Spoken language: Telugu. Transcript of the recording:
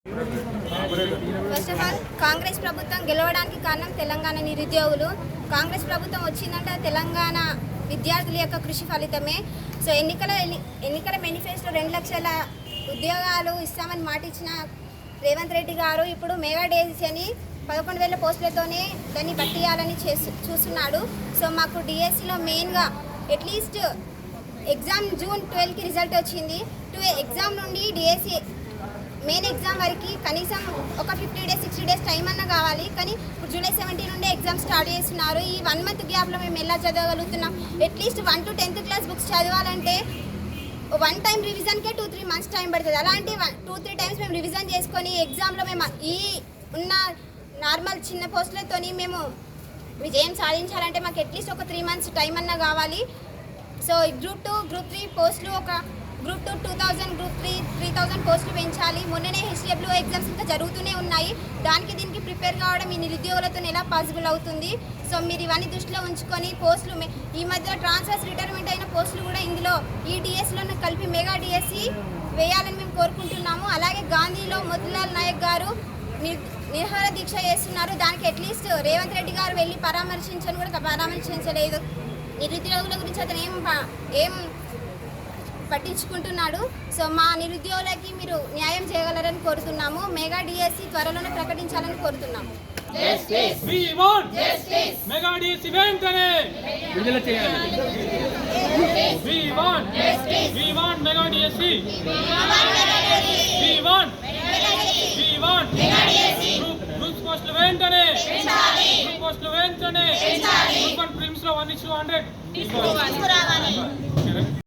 ఫస్ట్ ఆఫ్ ఆల్ కాంగ్రెస్ ప్రభుత్వం గెలవడానికి కారణం తెలంగాణ నిరుద్యోగులు. కాంగ్రెస్ ప్రభుత్వం వచ్చిందంటే తెలంగాణ విద్యార్థుల యొక్క కృషి ఫలితమే. సో ఎన్నికల మేనిఫెస్టో 2 లక్షల ఉద్యోగాలు ఇస్తామని మాట ఇచ్చిన రేవంత్ రెడ్డి గారు ఇప్పుడు మెగా డేస్ అని 11,000 పోస్టులతోనే దాన్ని పట్టియాలని చూస్తున్నాడు. సో మాకు డిఎస్సిలో మెయిన్గా అట్లీస్ట్ ఎగ్జామ్ జూన్ 12కి రిజల్ట్ వచ్చింది. ఎగ్జామ్ నుండి డిఎస్సి మెయిన్ ఎగ్జామ్ వరకు కనీసం ఒక 50 డేస్ 60 డేస్ టైం అన్నా కావాలి. కానీ ఇప్పుడు జూలై 17 నుండి ఎగ్జామ్ స్టార్ట్ చేస్తున్నారు. ఈ 1 మంత్ గ్యాప్లో మేము ఎలా చదవగలుగుతున్నాం? At least 1 to 10th class books చదవాలంటే 1 టైం రివిజన్కే 2-3 మంత్స్ టైం పడుతుంది. అలాంటి 2-3 టైమ్స్ మేము రివిజన్ చేసుకొని ఎగ్జామ్లో మేము ఈ ఉన్న నార్మల్ చిన్న పోస్టులతోని మేము విజయం సాధించాలంటే మాకు అట్లీస్ట్ ఒక 3 మంత్స్ టైం అన్నా కావాలి. సో గ్రూప్ 2 గ్రూప్ 3 పోస్టులు ఒక గ్రూప్ 2 2000 గ్రూప్ 3 3000 పోస్టులు పెంచాలి. మొన్ననే HW ఎగ్జామ్స్ ఇంకా జరుగుతూనే ఉన్నాయి. దీనికి ప్రిపేర్ కావడం ఈ నిరుద్యోగులతో ఎలా పాసిబుల్ అవుతుంది? సో మీరు ఇవన్నీ దృష్టిలో ఉంచుకొని పోస్టులు ఈ మధ్య ట్రాన్స్ఫర్స్ రిటైర్మెంట్ అయిన పోస్టులు కూడా ఇందులో ఈ డిఎస్సిలో కలిపి మెగా డిఎస్సి వేయాలని మేము కోరుకుంటున్నాము. అలాగే గాంధీలో మోతీలాల్ నాయక్ గారు నిరాహార దీక్ష చేస్తున్నారు. దానికి అట్లీస్ట్ రేవంత్ రెడ్డి గారు వెళ్ళి పరామర్శించలేదు. నిరుద్యోగుల గురించి అతను ఏం పట్టించుకుంటున్నాడు. సో మా నిరుద్యోగులకి మీరు న్యాయం చేయగలరని కోరుతున్నాము. మెగా డిఎస్సి త్వరలోనే ప్రకటించాలని కోరుతున్నాము. పోస్టులు వేయించండి. 1 100